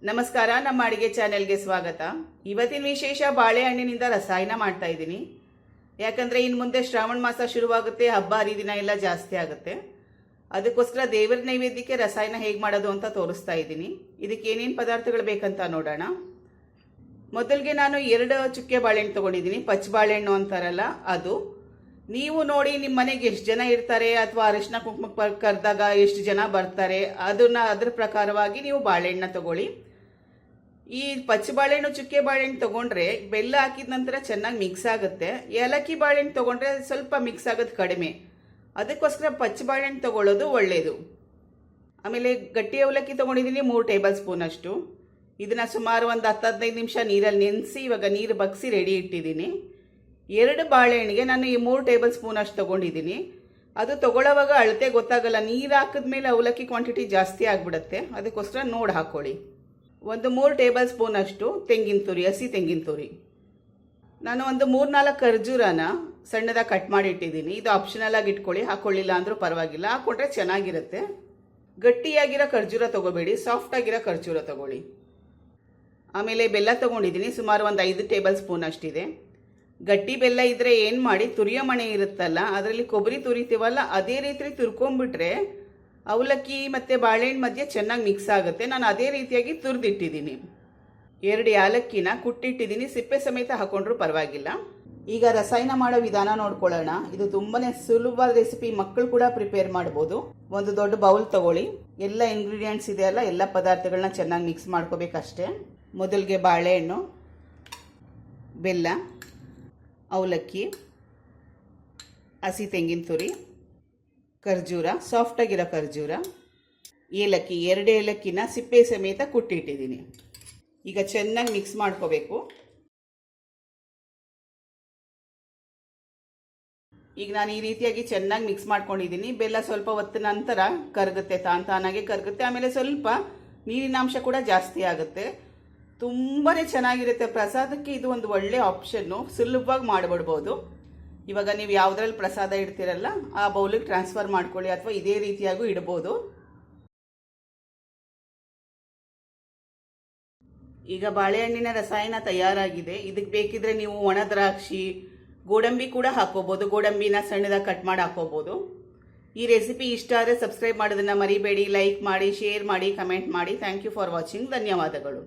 ನಮಸ್ಕಾರ, ನಮ್ಮ ಅಡಿಗೆ ಚಾನೆಲ್ಗೆ ಸ್ವಾಗತ. ಇವತ್ತಿನ ವಿಶೇಷ ಬಾಳೆಹಣ್ಣಿನಿಂದ ರಸಾಯನ ಮಾಡ್ತಾ ಇದ್ದೀನಿ. ಯಾಕಂದರೆ ಇನ್ನು ಮುಂದೆ ಶ್ರಾವಣ ಮಾಸ ಶುರುವಾಗುತ್ತೆ, ಹಬ್ಬ ಹರಿದಿನ ಎಲ್ಲ ಜಾಸ್ತಿ ಆಗುತ್ತೆ. ಅದಕ್ಕೋಸ್ಕರ ದೇವರ ನೈವೇದ್ಯಕ್ಕೆ ರಸಾಯನ ಹೇಗೆ ಮಾಡೋದು ಅಂತ ತೋರಿಸ್ತಾ ಇದ್ದೀನಿ. ಇದಕ್ಕೆ ಏನೇನು ಪದಾರ್ಥಗಳು ಬೇಕಂತ ನೋಡೋಣ. ಮೊದಲಿಗೆ ನಾನು 2 ಚುಕ್ಕೆ ಬಾಳೆಹಣ್ಣು ತೊಗೊಂಡಿದ್ದೀನಿ. ಪಚ್ಚ ಬಾಳೆಹಣ್ಣು ಅಂತಾರಲ್ಲ ಅದು. ನೀವು ನೋಡಿ ನಿಮ್ಮ ಮನೆಗೆ ಎಷ್ಟು ಜನ ಇರ್ತಾರೆ ಅಥವಾ ಅರಿಶಿನ ಕುಂಕುಮಕ್ಕೆ ಕರೆದಾಗ ಎಷ್ಟು ಜನ ಬರ್ತಾರೆ ಅದ್ರ ಪ್ರಕಾರವಾಗಿ ನೀವು ಬಾಳೆಹಣ್ಣು ತಗೊಳ್ಳಿ. ಈ ಪಚ್ಚ ಬಾಳೆಹಣ್ಣು ಚುಕ್ಕೆ ಬಾಳೆಹಣ್ಣು ತೊಗೊಂಡ್ರೆ ಬೆಲ್ಲ ಹಾಕಿದ ನಂತರ ಚೆನ್ನಾಗಿ ಮಿಕ್ಸ್ ಆಗುತ್ತೆ. ಏಲಕ್ಕಿ ಬಾಳೆಹಣ್ಣು ತೊಗೊಂಡ್ರೆ ಸ್ವಲ್ಪ ಮಿಕ್ಸ್ ಆಗೋದು ಕಡಿಮೆ. ಅದಕ್ಕೋಸ್ಕರ ಪಚ್ಚ ಬಾಳೆಹಣ್ಣು ತೊಗೊಳ್ಳೋದು ಒಳ್ಳೆಯದು. ಆಮೇಲೆ ಗಟ್ಟಿ ಅವಲಕ್ಕಿ ತೊಗೊಂಡಿದ್ದೀನಿ 3 ಟೇಬಲ್ ಸ್ಪೂನ್ ಅಷ್ಟು. ಇದನ್ನು ಸುಮಾರು ಒಂದು 10-15 ನಿಮಿಷ ನೀರಲ್ಲಿ ನೆನೆಸಿ ಇವಾಗ ನೀರು ಬಗ್ಸಿ ರೆಡಿ ಇಟ್ಟಿದ್ದೀನಿ. 2 ಬಾಳೆಹಣ್ಣಿಗೆ ನಾನು ಈ 3 ಟೇಬಲ್ ಸ್ಪೂನ್ ಅಷ್ಟು ತೊಗೊಂಡಿದ್ದೀನಿ. ಅದು ತೊಗೊಳ್ಳೋವಾಗ ಅಳತೆ ಗೊತ್ತಾಗಲ್ಲ, ನೀರು ಹಾಕಿದ್ಮೇಲೆ ಅವಲಕ್ಕಿ ಕ್ವಾಂಟಿಟಿ ಜಾಸ್ತಿ ಆಗಿಬಿಡುತ್ತೆ. ಅದಕ್ಕೋಸ್ಕರ ನೋಡಿ ಹಾಕ್ಕೊಳ್ಳಿ. ಒಂದು 3 ಟೇಬಲ್ ಸ್ಪೂನ್ ಅಷ್ಟು ತೆಂಗಿನ ತುರಿ, ಹಸಿ ತೆಂಗಿನ ತುರಿ. ನಾನು ಒಂದು 3-4 ಖರ್ಜೂರನ ಸಣ್ಣದಾಗಿ ಕಟ್ ಮಾಡಿ ಇಟ್ಟಿದ್ದೀನಿ. ಇದು ಆಪ್ಷನಲ್ ಆಗಿ ಇಟ್ಕೊಳ್ಳಿ, ಹಾಕ್ಕೊಳ್ಳಿಲ್ಲ ಅಂದರೂ ಪರವಾಗಿಲ್ಲ, ಹಾಕ್ಕೊಂಡ್ರೆ ಚೆನ್ನಾಗಿರುತ್ತೆ. ಗಟ್ಟಿಯಾಗಿರೋ ಖರ್ಜೂರ ತೊಗೋಬೇಡಿ, ಸಾಫ್ಟ್ ಆಗಿರೋ ಖರ್ಜೂರ ತೊಗೊಳ್ಳಿ. ಆಮೇಲೆ ಬೆಲ್ಲ ತೊಗೊಂಡಿದ್ದೀನಿ, ಸುಮಾರು ಒಂದು 5 ಟೇಬಲ್ ಸ್ಪೂನ್ ಅಷ್ಟಿದೆ. ಗಟ್ಟಿ ಬೆಲ್ಲ ಇದ್ದರೆ ಏನು ಮಾಡಿ, ತುರಿಯೋ ಮಣೆ ಇರುತ್ತಲ್ಲ ಅದರಲ್ಲಿ ಕೊಬ್ಬರಿ ತುರಿತೀವಲ್ಲ ಅದೇ ರೀತಿ ತುರ್ಕೊಂಡ್ಬಿಟ್ರೆ ಅವಲಕ್ಕಿ ಮತ್ತು ಬಾಳೆಹಣ್ಣು ಮಧ್ಯೆ ಚೆನ್ನಾಗಿ ಮಿಕ್ಸ್ ಆಗುತ್ತೆ. ನಾನು ಅದೇ ರೀತಿಯಾಗಿ ತುರಿದಿಟ್ಟಿದ್ದೀನಿ. 2 ಯಾಲಕ್ಕಿನ ಕುಟ್ಟಿಟ್ಟಿದ್ದೀನಿ, ಸಿಪ್ಪೆ ಸಮೇತ ಹಾಕೊಂಡ್ರೂ ಪರವಾಗಿಲ್ಲ. ಈಗ ರಸಾಯನ ಮಾಡೋ ವಿಧಾನ ನೋಡ್ಕೊಳ್ಳೋಣ. ಇದು ತುಂಬಾ ಸುಲಭವಾದ ರೆಸಿಪಿ, ಮಕ್ಕಳು ಕೂಡ ಪ್ರಿಪೇರ್ ಮಾಡ್ಬೋದು. ಒಂದು ದೊಡ್ಡ ಬೌಲ್ ತಗೊಳ್ಳಿ. ಎಲ್ಲ ಇಂಗ್ರೀಡಿಯೆಂಟ್ಸ್ ಇದೆಯಲ್ಲ, ಎಲ್ಲ ಪದಾರ್ಥಗಳನ್ನ ಚೆನ್ನಾಗಿ ಮಿಕ್ಸ್ ಮಾಡ್ಕೋಬೇಕಷ್ಟೇ. ಮೊದಲಿಗೆ ಬಾಳೆಹಣ್ಣು, ಬೆಲ್ಲ, ಅವಲಕ್ಕಿ, ಹಸಿ ತೆಂಗಿನ ತುರಿ, ಖರ್ಜೂರ, ಸಾಫ್ಟಾಗಿರೋ ಖರ್ಜೂರ, ಏಲಕ್ಕಿ, 2 ಏಲಕ್ಕಿನ ಸಿಪ್ಪೆ ಸಮೇತ ಕುಟ್ಟಿಟ್ಟಿದ್ದೀನಿ. ಈಗ ಚೆನ್ನಾಗಿ ಮಿಕ್ಸ್ ಮಾಡ್ಕೋಬೇಕು. ಈಗ ನಾನು ಈ ರೀತಿಯಾಗಿ ಚೆನ್ನಾಗಿ ಮಿಕ್ಸ್ ಮಾಡ್ಕೊಂಡಿದ್ದೀನಿ. ಬೆಲ್ಲ ಸ್ವಲ್ಪ ಹೊತ್ತಿನ ನಂತರ ಕರಗುತ್ತೆ, ತಾನಾಗೆ ಕರಗುತ್ತೆ. ಆಮೇಲೆ ಸ್ವಲ್ಪ ನೀರಿನಾಂಶ ಕೂಡ ಜಾಸ್ತಿ ಆಗುತ್ತೆ. ತುಂಬಾ ಚೆನ್ನಾಗಿರುತ್ತೆ. ಪ್ರಸಾದಕ್ಕೆ ಇದು ಒಂದು ಒಳ್ಳೆ ಆಪ್ಷನ್ನು, ಸುಲಭವಾಗಿ ಮಾಡಿಬಿಡ್ಬೋದು. ಇವಾಗ ನೀವು ಯಾವುದ್ರಲ್ಲಿ ಪ್ರಸಾದ ಇಡ್ತೀರಲ್ಲ ಆ ಬೌಲಿಗೆ ಟ್ರಾನ್ಸ್ಫರ್ ಮಾಡ್ಕೊಳ್ಳಿ, ಅಥವಾ ಇದೇ ರೀತಿಯಾಗೂ ಇಡ್ಬೋದು. ಈಗ ಬಾಳೆಹಣ್ಣಿನ ರಸಾಯನ ತಯಾರಾಗಿದೆ. ಇದಕ್ಕೆ ಬೇಕಿದ್ರೆ ನೀವು ಒಣ ದ್ರಾಕ್ಷಿ, ಗೋಡಂಬಿ ಕೂಡ ಹಾಕೋಬೋದು. ಗೋಡಂಬಿನ ಸಣ್ಣದಾಗಿ ಕಟ್ ಮಾಡಿ ಹಾಕೋಬೋದು. ಈ ರೆಸಿಪಿ ಇಷ್ಟ ಆದರೆ ಸಬ್ಸ್ಕ್ರೈಬ್ ಮಾಡೋದನ್ನು ಮರಿಬೇಡಿ. ಲೈಕ್ ಮಾಡಿ, ಶೇರ್ ಮಾಡಿ, ಕಮೆಂಟ್ ಮಾಡಿ. Thank you for watching. ಧನ್ಯವಾದಗಳು.